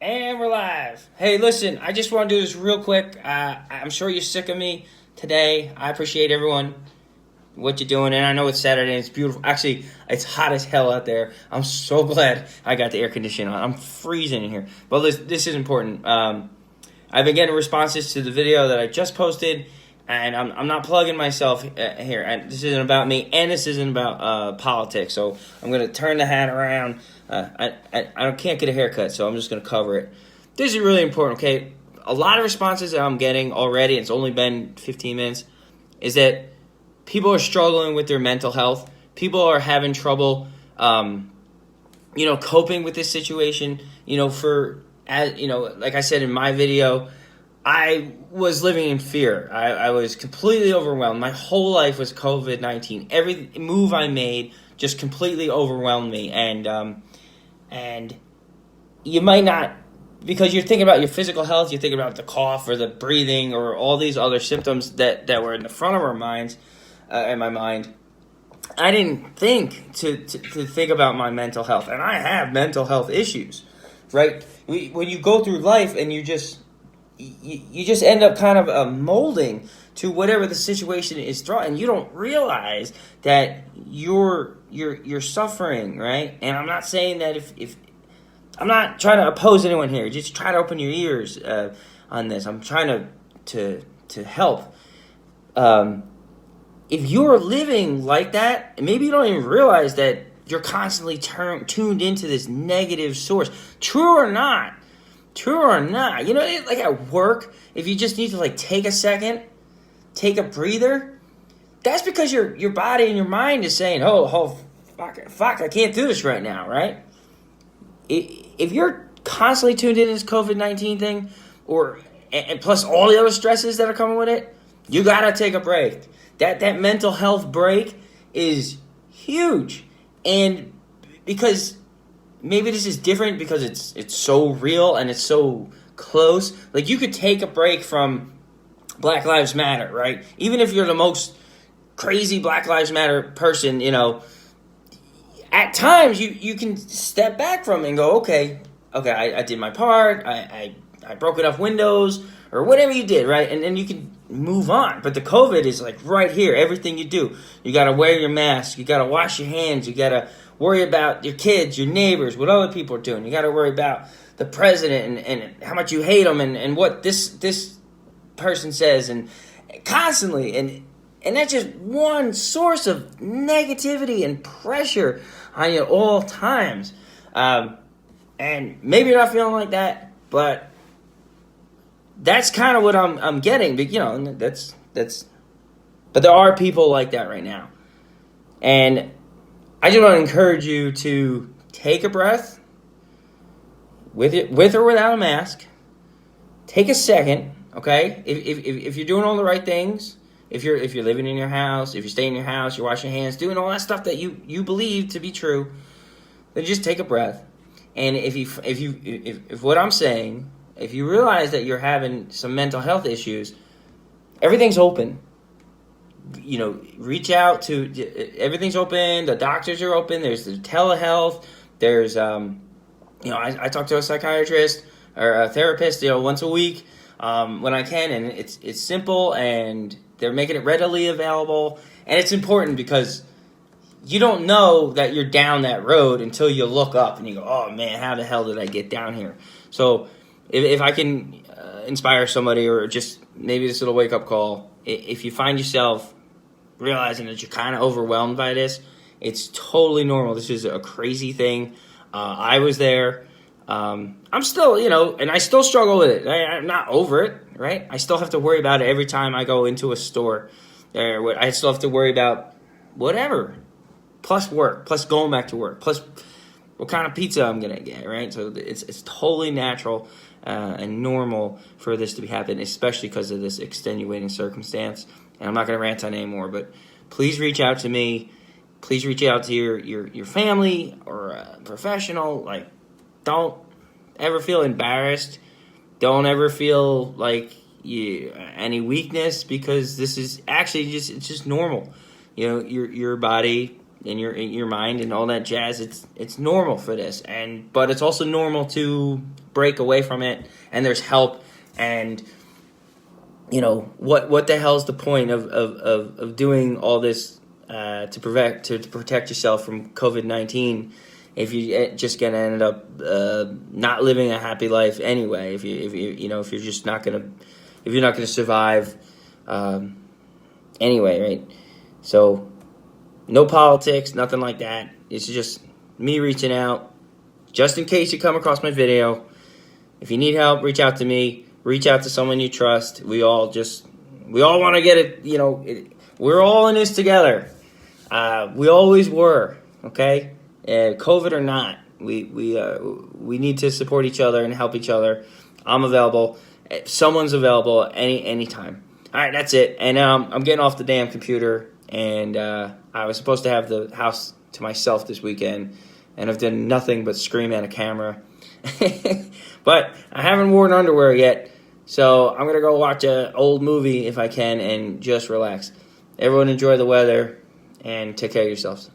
And we're live. Hey, listen, I just want to do this real quick. I'm sure you're sick of me today. I appreciate everyone, what you're doing. And I know it's Saturday and it's beautiful. Actually, it's hot as hell out there. I'm so glad I got the air conditioning on. I'm freezing in here. But this is important. I've been getting responses to the video that I just posted. And I'm not plugging myself here. And this isn't about me, and this isn't about politics. So I'm going to turn the hat around. I can't get a haircut, so I'm just going to cover it. This is really important, okay? A lot of responses that I'm getting already, it's only been 15 minutes, is that people are struggling with their mental health. People are having trouble, coping with this situation. Like I said in my video, I was living in fear. I was completely overwhelmed. My whole life was COVID-19. Every move I made just completely overwhelmed me. And you might not, because you're thinking about your physical health, you're thinking about the cough or the breathing or all these other symptoms that were in the front of our minds, in my mind. I didn't think to think about my mental health. And I have mental health issues, right? When you go through life and you just end up kind of molding to whatever the situation is throwing, and you don't realize that you're suffering, right? And I'm not saying that if I'm not trying to oppose anyone here. Just try to open your ears on this. I'm trying to help. If you're living like that, maybe you don't even realize that you're constantly tuned into this negative source. True or not, like at work, if you just need to take a second, take a breather, that's because your body and your mind is saying, oh, fuck, I can't do this right now, right? If you're constantly tuned into this COVID-19 thing, and plus all the other stresses that are coming with it, you gotta take a break. That mental health break is huge, and because maybe this is different because it's so real and it's so close. Like, you could take a break from Black Lives Matter, right? Even if you're the most crazy Black Lives Matter person, at times you can step back from it and go, okay, I did my part. I broke enough windows or whatever you did, right? And then you can move on. But the COVID is right here. Everything you do, you got to wear your mask. You got to wash your hands. You got to worry about your kids, your neighbors, what other people are doing. You got to worry about the president and how much you hate him and what this person says, and constantly. And that's just one source of negativity and pressure on you at all times. And maybe you're not feeling like that, but that's kind of what I'm getting. But that's. But there are people like that right now, and I just want to encourage you to take a breath, with or without a mask. Take a second, okay? If you're doing all the right things, if you're living in your house, if you're staying in your house, you're washing your hands, doing all that stuff that you believe to be true, then just take a breath. And if what I'm saying, if you realize that you're having some mental health issues, everything's open. Reach out to, everything's open. The doctors are open. There's the telehealth. There's, I talk to a psychiatrist or a therapist, once a week when I can. And it's simple, and they're making it readily available. And it's important because you don't know that you're down that road until you look up and you go, oh man, how the hell did I get down here? So if I can inspire somebody, or just maybe this little wake-up call, if you find yourself realizing that you're kind of overwhelmed by this, it's totally normal. This is a crazy thing. I was there. I'm still, and I still struggle with it. I'm not over it, right? I still have to worry about it every time I go into a store. I still have to worry about whatever, plus work, plus going back to work, plus what kind of pizza I'm going to get, right? So it's totally natural and normal for this to be happening, especially because of this extenuating circumstance. And I'm not going to rant on anymore, but please reach out to me. Please reach out to your family or a professional. Don't ever feel embarrassed. Don't ever feel any weakness, because this is actually it's just normal. Your body in your mind and all that jazz. It's normal for this, but it's also normal to break away from it. And there's help. And what the hell's the point of doing all this to protect yourself from COVID-19 if you just gonna end up not living a happy life anyway? If you're just not gonna survive anyway, right? So no politics, nothing like that. It's just me reaching out, just in case you come across my video. If you need help, reach out to me. Reach out to someone you trust. We all want to get it. We're all in this together. We always were. Okay, COVID or not, we need to support each other and help each other. I'm available. If someone's available anytime. All right, that's it. And I'm getting off the damn computer. And I was supposed to have the house to myself this weekend, and I've done nothing but scream at a camera. But I haven't worn underwear yet, so I'm going to go watch an old movie if I can and just relax. Everyone enjoy the weather and take care of yourselves.